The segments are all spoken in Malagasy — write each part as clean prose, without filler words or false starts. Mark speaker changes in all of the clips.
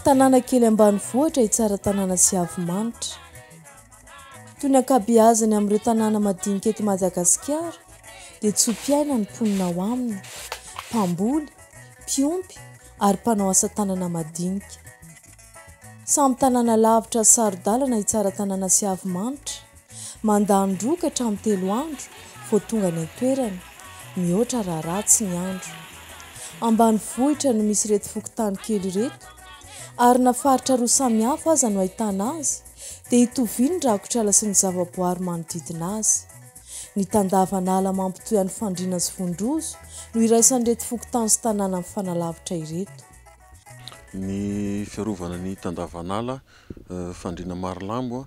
Speaker 1: tanàna kely ambanivohitra hitsara tanàna sy avimanitra. Toy ny ankabeazany amin'ireo tanàna madinika eto Madagasikara dia tso-piaina ny mponina ao aminy, mpamboly, mpiompy ary mpanao asa tanana madinika. Samy tanàna lavitra saro-dalana hitsara tanàna sy avimanitra, mandany roa ka hatramin'ny 3 andro vao tonga ny an-toerana, mihoatra raha ratsy ny andro. Ambanivohitra no misy reto fokontany kely reto, ary na faritra roa samihafa aza no ahitana azy dia hitoviny rakotr'ala sy ny zavaboary manodidina azy. Ny tandavan'ala mampitohy an'ny fandriana sy vondrozo no iraisan'ireto fokontany sy tanàna amin'ny fanalavitra ireto.
Speaker 2: Ny fiarovana ny tandavan'ala fandriana Marilambo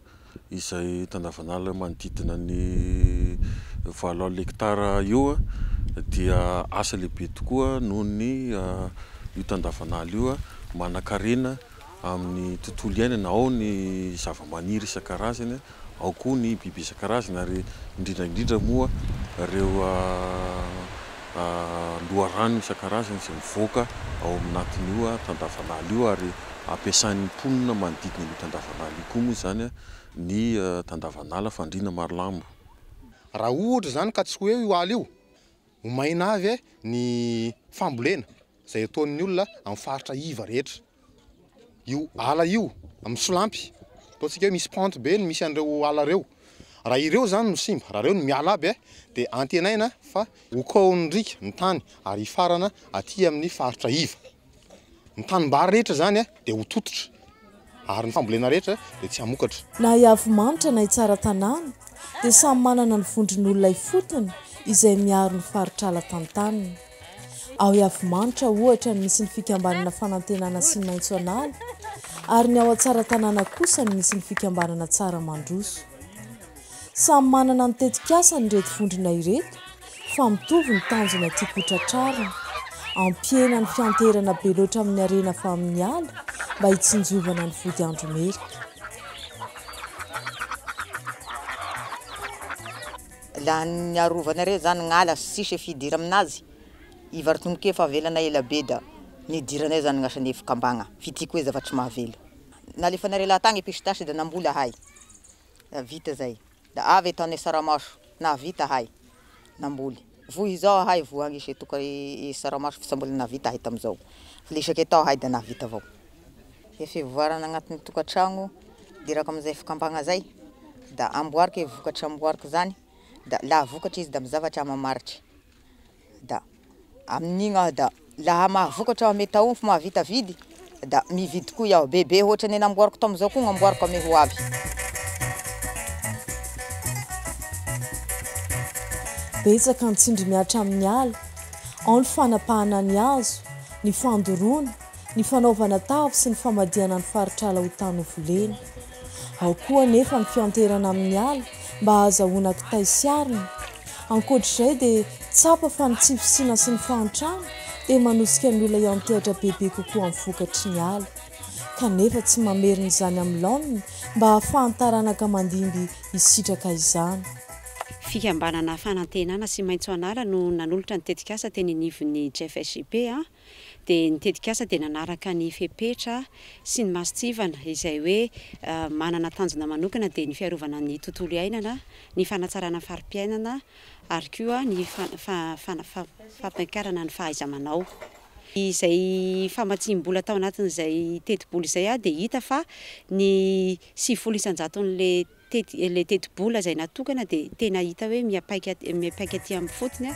Speaker 2: izay tandavan'ala manodidina ny 7 hektara io dia asa lehibe tokoa noho ny io tandavan'ala io manan-karena amin'ny tontolo iainana, ao ny zava-maniry isan-karazany, ao koa ny biby isan-karazany ary indrindra moa ireo loharano isan-karazany izay mivoaka ao amin'anatin'io tandavan'ala io ary ampiasain'ny mponina manodidina io tandavan'ala io koa moa zany ny tandavan'ala fandriana Marilambo.
Speaker 3: Raha ohatra zany ka tsy hoe io ala io omaina avy ny fambolena izay ataon'ny olona amin'ny faritra iva rehetra. Io ala io amin'ny Solampy ataontsika hoe misy pente be ny misy an'ireo ala reo. Raha ireo zany no simba, raha reo no miala aby dia antenaina fa hokaon'ndrika ny tany ary hifarana aty amin'ny faritra iva. Ny tanimbary rehetra zany dia ho tototra ary ny fambolena rehetra dia tsy hamokatra.
Speaker 1: Na hiavimanitra na hitsara tanàna dia samy manana ny vondron'olona ifotony izay miaro ny faritra ala tantaniny. Ao hiavimanitra ohatra ny misy ny fikambanana fanantenana sy ny maitso anala, ary ny ao an-tsara tanàna kosa ny misy ny fikambanana tsara mandroso. Samy manana ny tetikasa ny reto vondrona ireto, fa mitovy ny tanjona tia kotratrarina, ampiena ny fianterana be loatra amin'ny arena fa amin'ny ala mba hitsinjovana ny vody andro merika.
Speaker 4: Laha ny arovana re zany gn'ala sisy fidira aminazy, ivarotoniky efa avelana ela be da nidiranay zany gn'asany fikambagna, fitiako hoe zavatry mahavelo. Nalefanare lahatagny pistache da nambola hay, da vita zay. Da avy ataonay saramaso, na vita hay, namboly. Voy izao hay voa agnisy toka saramaso fa sambola navita hay tamizao. Filesaky atao hay da navita avao. Fivoarana agnatin'ny tokantragno, dirako amizay fikambagna zay, da amboarika vokatra amboarika zany, da laha vokatra izy da mizavatra mamaritry. Da amin'igny da laha mahavokatra mety aomfy mahavita vidy, da mividy koa iaho bebe ohatra ny namboariko tamizao koa namboariko ame ho avy.
Speaker 1: Betsaka ny tsindry miatra amin'ny ala, ao ny fanapahana ny hazo, ny fandoroana, ny fanaovana tavy sy ny famadihana ny faritra ala ho tany ho volena. Ao koa nefa ny fianterana amin'ny ala mba ahazahoana kitay sy arina. Ankoatr'izay dia tsapa fa ny tsy fisiana sy ny fahantrana dia manosika ny olona iantehatra bebe kokoa amin'ny vokatry ny ala. Kanefa tsy mamerina izany amin'ny laoniny mba ahafahany taranaka mandimby hisitraka izany.
Speaker 5: Fikambanana fanantenana sy maitso anala no nanolotra ny tetikasa teny anivon'ny JFSJP dia ny tetikasa dia nanaraka ny fepetra sy ny masitsivana izay hoe manana tanjona manokana dia ny fiarovana ny tontolo iainana, ny fanatsarana farim-piainana ary koa ny fampiakarana ny fahaiza-manao. Izay famatsiam-bola tao anatin'izay teti-bola izay dia hita fa ny 9 isanjaton'le teti-bola izay natokana dia tena hita hoe miapaika aty amin'ny fotony.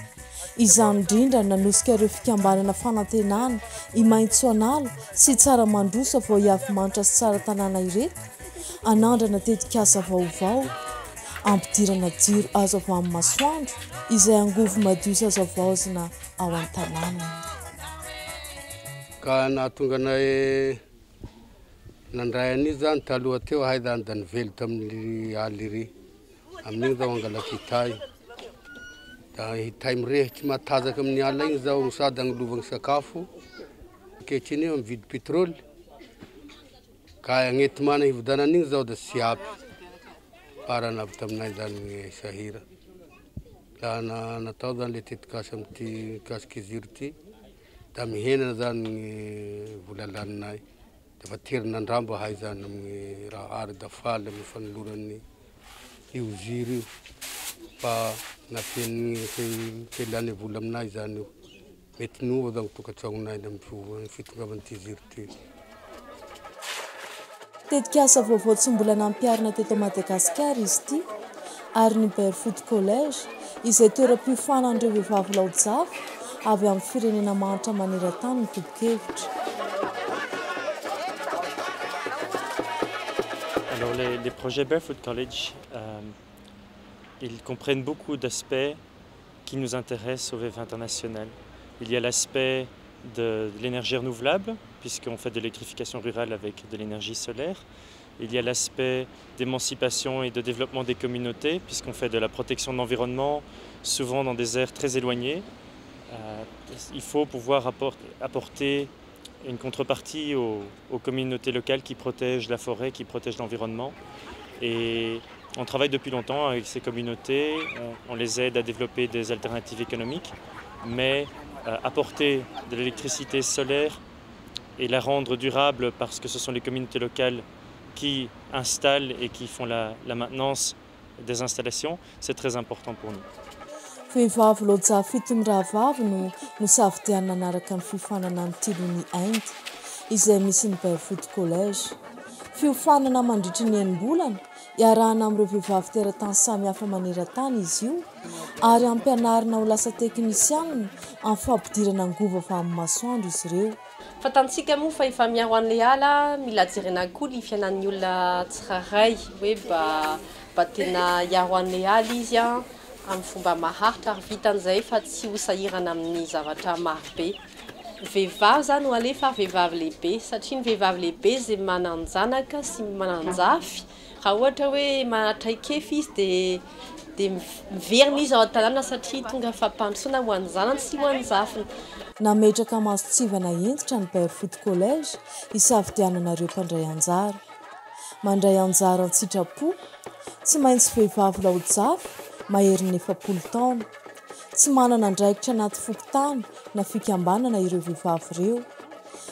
Speaker 1: Izany indrindra nanosika ireo fikambanana fanantenana, i maitso anala sy tsara mandroso vao hiavimanitra sy tsara tanàna ireto, anandrana tetikasa vaovao, ampidirana jiro azo avy amin'ny masoandro izay angovo madio sy azo avaozina ao an-tanàna.
Speaker 6: Ka nahatonga anay nandray an'io zany taloha teo hay zany da nivelo tamin'ny ala iry. Amin'igny zao angala hitay. Da hitay mirehitry matazaky amin'ny ala igny zao sady agnilovagny sakafo. Ankehitriny io mividy pétrole. Ka agnety mana hividanan'igny zao da tsy ampy. Farany avy taminay zany sahira. Laha natao zany le tetikasa amin'ity kasika ziro ty da mihena zany vola laninay. da fa terin'andrambo ahay zany amin'ny raha ary da faly amin'ny fanoloran'ny io ziry io fa nampian'ny felany vola aminay zany io mety nova zany tokantragnonay amin'ny fitongavan'ity ziry ty.
Speaker 1: Tetikasa vaovao tsy mbola nampiarina teto Madagasikara izy ity ary ny Barefoot College izay toeram-piofanan'ireo vehivavy laojafy avy amin'ny firenena manitra maneran-tany ny tobokevitra.
Speaker 7: Alors les projets Barefoot College, ils comprennent beaucoup d'aspects qui nous intéressent au VEF international. Il y a l'aspect de l'énergie renouvelable, puisqu'on fait de l'électrification rurale avec de l'énergie solaire. Il y a l'aspect d'émancipation et de développement des communautés, puisqu'on fait de la protection de l'environnement, souvent dans des aires très éloignées. Il faut pouvoir apporter une contrepartie aux communautés locales qui protègent la forêt, qui protègent l'environnement. Et on travaille depuis longtemps avec ces communautés, on les aide à développer des alternatives économiques, mais apporter de l'électricité solaire et la rendre durable parce que ce sont les communautés locales qui installent et qui font la maintenance des installations, c'est très important pour nous.
Speaker 1: Vehivavy laojafy fito mirahavavy no nosafidianina nanaraka ny fiofanana ny tilony Inde izay misy ny Barefoot College. Fiofanana mandritry ny enim-bolana iarahana amin'ireo vehivavy teratany samihafa maneran-tany izy io ary ampianarina ho lasa teknisianina amin'ny fampidirana angovo avy amin'ny masoandro izy ireo.
Speaker 8: Fatantsika moa fa efa miaro an'ilay ala mila jerena koa ny fiainan'ny olona tsirairay hoe mba tena iaro an'ilay ala izy amin'ny fomba maharitra ary vitan'izay fa tsy ho sahirana amin'ny zavatra marobe. Vehivavy zany ho alefa vehivavy lehibe satria ny vehivavy lehibe izay mananjanaka sy mananjafy. Raha ohatra hoe manatraikefy izy dia miverina izy ao an-tanàna satria tonga fampandrosoana ho an'ny zanany sy ho an'ny zafiny.
Speaker 1: Nametraka masotsivana entitra ny Barefoot College isafidiananareo mpandray anjara. Mandray anjara ny sitrapo, tsy maintsy vehivavy laojafy maherin'ny 70 taona. Tsy manana andraikitra anaty fokotany na fikambanana ireo vehivavy ireo.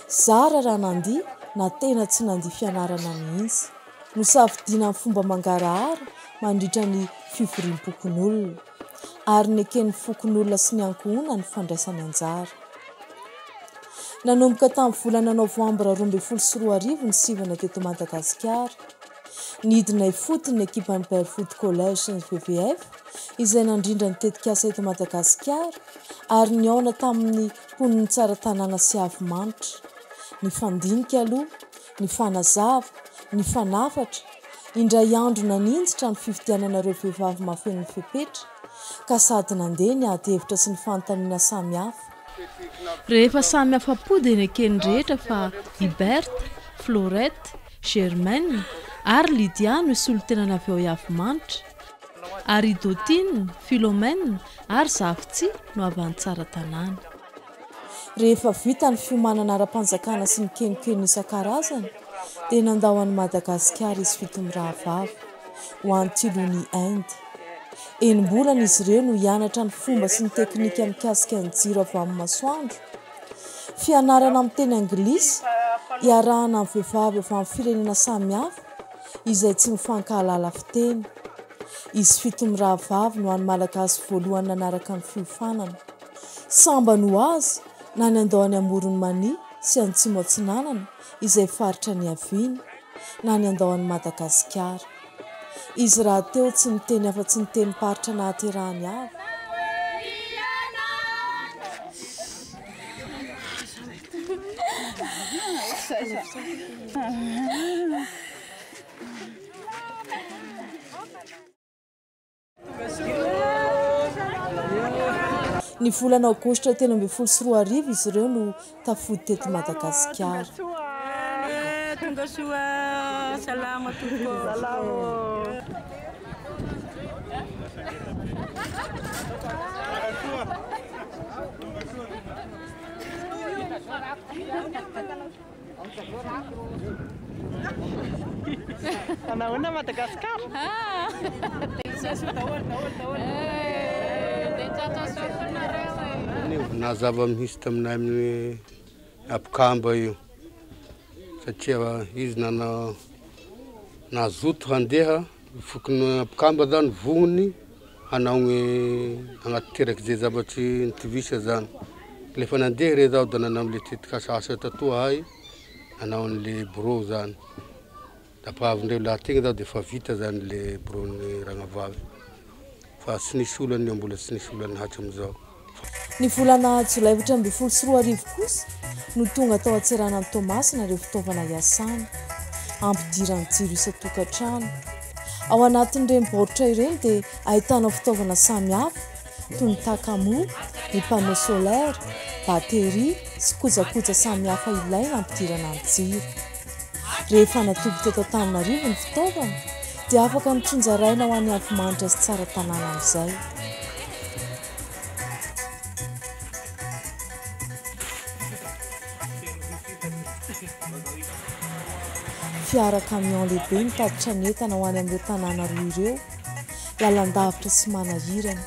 Speaker 1: Zara raha nandiha na tena tsy nandiha fianarana mihitsy. Nosafidiana amin'ny fomba mangarahara mandritra ny fivoriam-pokon'olona ary ny eken'ny fokon'olona sy ny ankohona ny fandraisany anjara. Nanomboka tamin'ny volana novambra 2024 ny sivana teto Madagasikara. Nidina ifotony ny ekipan'ny Barefoot College sy ny VVF izay nandrindra ny tetikasa eto Madagasikara ary niaona tamin'ny mponiny tsara tanàna sy avi-manitra. Ny fandinika aloha, ny fanazava, ny fanafatra, indray andro naninjitra ny fifidiananareo vehivavy mafeno ny fepetra ka sady nandeha ny ady hevitra sy ny fanontaniana samihafa.
Speaker 9: Rehefa samy afa-po dia ny ekeny rehetra fa Liberta, Florette, Germaine ary Lydia no solon-tenana avy ao avi-manitra. Ary Dotine, Philomène ary Zavitsi no avy any tsara tanàna.
Speaker 1: Rehefa vita ny fiomanana ara-panjakana sy ny kenokeno isan-karazany dia nandao an'i Madagasikara izy fito mirahavavy ho an'ny tilony Inde. Enim-bolana izy ireo no hianatra ny fomba sy ny teknika mikasika ny jiro avy amin'ny masoandro. Fianarana amin'ny teny anglisy iarahana amin'ny vehivavy avy amin'ny firenena samihafa izay tsy mifankahalala fiteny. Izy fito mirahavavy no an'ny malagasy voalohany nanaraka ny fiofanana. Samba no azy na ny andao any Amoron'Mania sy Antsimo Atsinanana izay faritra ny Aviana na ny andao any Madagasikara. Izy raha teo tsy niteny afa-tsy niteny paritra nahaterahany avy. Ny volana Aogositra 2024 izy ireo no tafody teto Madagasikara.
Speaker 10: Anaona Madagasikara?
Speaker 6: Na zava-misy taminay amin'ny apokamba io satria izy nazoto handeha fokony ampikamba zany vognony hanaogny agnaty teraky zay zavatry nitovisa zany lefa nandeha re zaho da nanao amle tetikasasa tatoa hay hanao an'le bureau zany da pahavindreo lahategna zaho de fa vita zany le bureau-ny ragnavavy fa tsy nisy olany mbola tsy nisy olany hatramizao.
Speaker 1: Ny volana Jolay 2024 kosa no tonga tao Antsirana amin'ny Tomasina ireo fitaovana iasana ampidirany jiro isan-tokantrano. Ao anatin'ireny baoritra ireny dia ahitana fitaovana samihafa toy ny takamoa, ny panneau solaire, batterie sy kojakoja samihafa ilaina ampidirana ny jiro. Rehefa natoby teto Antananarivo ny fitaovana dia afaka mitsinjaraina ho an'ny avimanitra sy tsara tanàna amin'izay. Fiara camion lehibe mitatitra ny entana ho any amin'ireo tanàna roa ireo, lalan-davitra sy manahirana.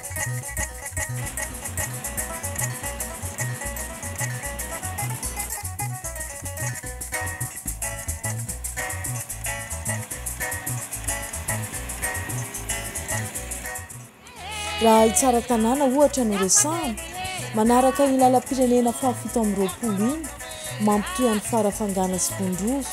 Speaker 1: Raha itsara tanàna ohatra no resahana, manaraka ny lalam-pirenena fahafito amin'ny roapolo iny, mampitohy amin'ny farafangana sy Vondrozo.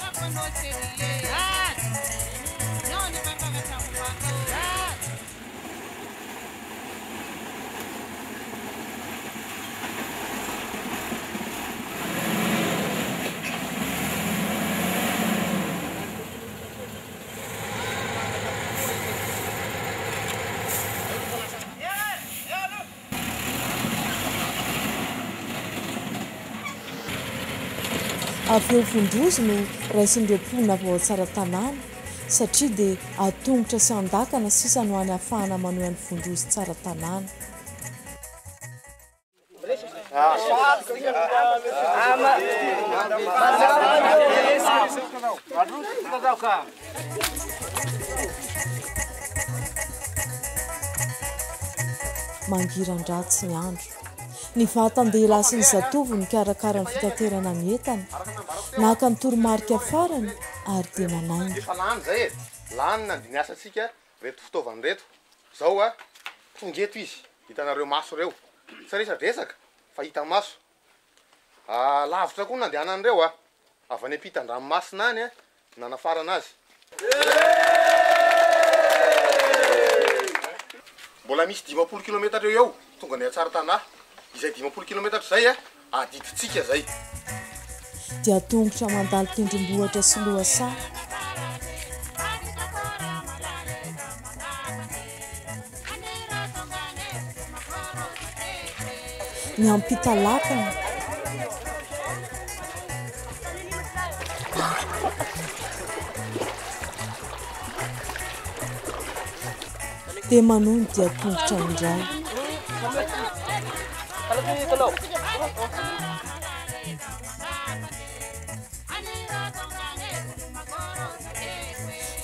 Speaker 1: Avy eo Vondrozo no raisin'ireo mponina vao tsara tanàna satria dia atongotra sy andakana sisa no any ahafahana manohy an'ny Vondrozo tsara tanàna. Mangiran-dratsy ny andro. Ny vatan-dehilahy sy ny zatovo ny karakara ny fitaterana ny entana, naka ny toromarika farany ary dia manainy.
Speaker 3: Efa lany zay e, lany nandiniasa antsika reto fitaovana reto. Zao tongeto izy, hitanareo maso reo. Tsy resadresaka fa hita maso. Lavitra koa nandehanan'ireo avy any ampitan-dranomasina any nanafarana azy. Mbola misy 20 kilometatra eo eo tonga ny Antsaratanà. Izay 20 kilometatra zay adiditsika zay.
Speaker 1: Dia tongotra mandalo tendrombohitra sy lohasaha. Ny ampita lakana. Dia manony dia tongotra indray.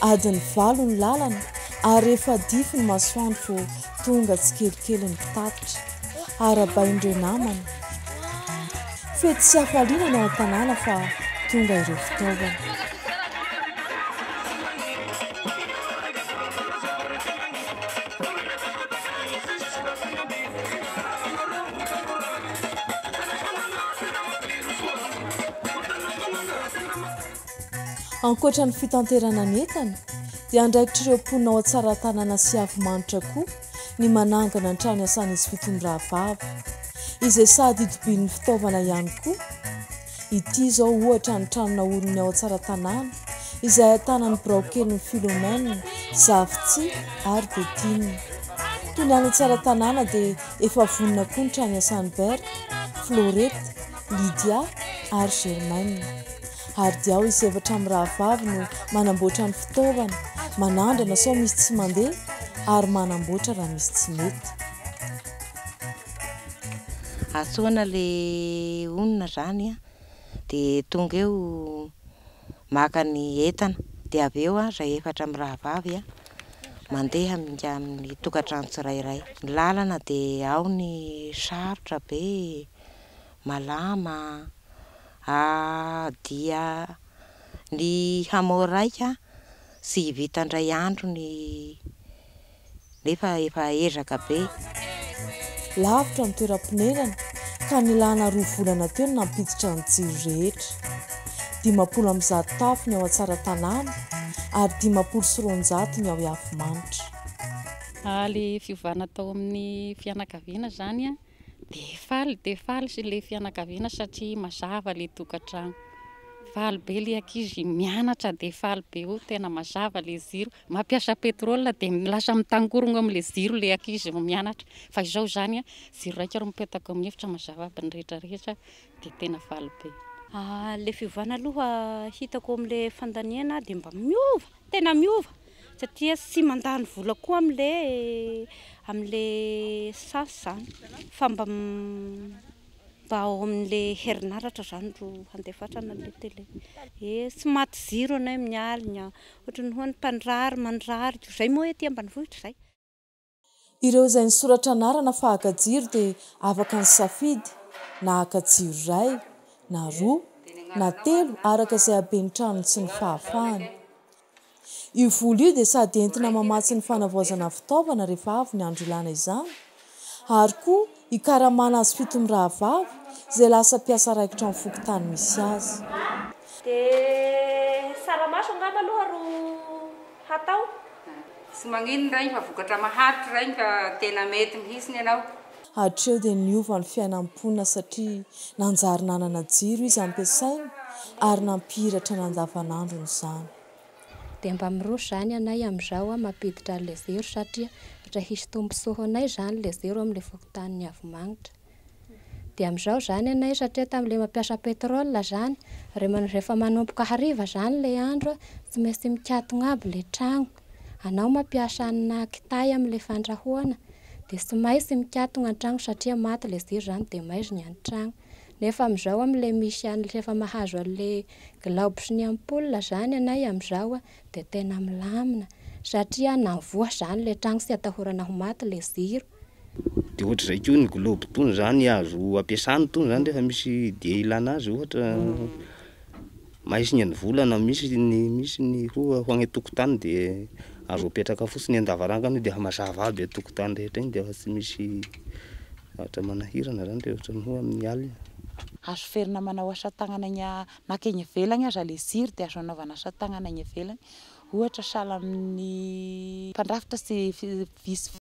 Speaker 1: Adiny 7 ny lalana ary rehefa dify ny masoandro vao tonga tsy kelikely ny mpitatitra. Arabain'ireo namana. Fety sy hafaliana ny ao an-tanàna fa tonga ireo fitaovana. Ankoatra ny fitanterana ny entana, dia andraikitra ireo mponina ao Antsaratanàna sy avimanitra koa ny manangana ny trano iasan'izy fitondrahavavy, izay sady hitobian'ny fitaovana ihany koa. Ity zao ohatra ny tranona olony ao Antsaratanàna, izay ahitana ny braokelin'ny Philomène, Zavitsi ary Betine. Toy ny any Antsaratanàna dia efa vonona koa ny trano iasan'i Berthe, Florette, Lydia ary Germaine. Ary dia ao izy efatra amin'ny rahavavy no manamboatra ny fitaovana, manandrana sao misy tsy mandeha ary manamboatra raha misy tsy mety.
Speaker 4: Atsoana le onona zany dia tonga eo maka ny entana dia avy eo zay efatra amin'ny rahavavy mandeha amin'ny tokantrano tsirairay. Ny lalana dia ao ny sarotra be, malama, dia ny hamoraika sy vitandray andro ny nefa efa ezaka be.
Speaker 1: Lavitra ny toeram-ponenana ka nilana 2 volana teo no nampiditra ny jiro rehetra. 500 tafo ny ao Antsaran-tanàna ary 590 ny ao Iavy-manitra.
Speaker 11: Le fiovana tao amin'ny fianakaviana zany dia faly sy le fianakaviana satria mazava le tokantrano. Faly be le ankizy mianatra dia faly be io tena mazava le ziro. Mampiasa pétrole dia lasa mitangorona amin'le ziro le ankizy mianatra. Fa izao zany ziro raika ro mipetaka amin'ny efitra mazava aby ny rehetrarehetra dia tena faly be.
Speaker 5: Le fiovana aloha hitako amin'le fandaniana dia mba miova, tena miova. Satria sy mandany vola koa amin'le sasy zany fa mba ao amin'le herinaratra zany ro handefatrana le tele. Tsy maty ziro anay mialina, ohatrany hoe mpandrary mandrary izay moa ety ambanivohitra izay.
Speaker 1: Ireo izay nisoratra anarana fa haka jiro dia afaka ny safidy na haka jiro iray na 2 na 3 araka izay haben'ny trano sy ny fahafahany. Io vola io dia sady entina mamatsy ny fanavaozana fitaovana rehefa avy ny andro ilana izany, ary koa hikaramana azy fitomirahavavy izay lasa piasa raikitra amin'ny fokotany misy azy.
Speaker 5: Dia saramaso angamba aloha ro hatao?
Speaker 12: Tsy magnino rainy fa vokatra maharitra rainy ka tena mety mihitsiny ianao.
Speaker 1: Hatreo dia niova ny fiainam-ponina satria nanjary nanana jiro izy ampiasaina ary nampihiratra ny andavanandro izany.
Speaker 13: Dia mba miroso zany anay amin'izao mampiditra le ziro satria ohatra hisy tombontsoa anay zany le ziro amin'le fokontany Iavy-manitra. Dia amin'izao zany anay satria tamin'ilay mampiasa pétrole zany rehefa manomboka hariva zany le andro tsy maintsy mikatona aby le trano. Anao mampiasa ana kitay amin'le fandrahoana dia tsy maintsy mikatona an-trano satria maty le ziro zany dia maizina ny trano. Nefa amin'izao amin'le misy an'le efa mahazo an'le glaoby sy ny ampoule zany anay amin'izao dia tena milamina satria navoa zany le trano sy atahorana ho maty le ziro.
Speaker 14: Dia ohatra izay koa ny globe tony zany azo ampiasana tony zany rehefa misy dia ilana azy ohatra maisiny ny volana misy ny ho any tokotany dia azo apetraka fotsiny andavarangana dia mazava aby tokotany rehetra iny dia tsy misy ohatra manahirana zany dia ohatra ny ho amin'ny alina.
Speaker 15: Azo ferina manao asa tagnana nakeny ivelany aza le ziro dia azo anaovana asa tagnana any ivelany ohatra sahala amin'ny mpandrafitra sy visy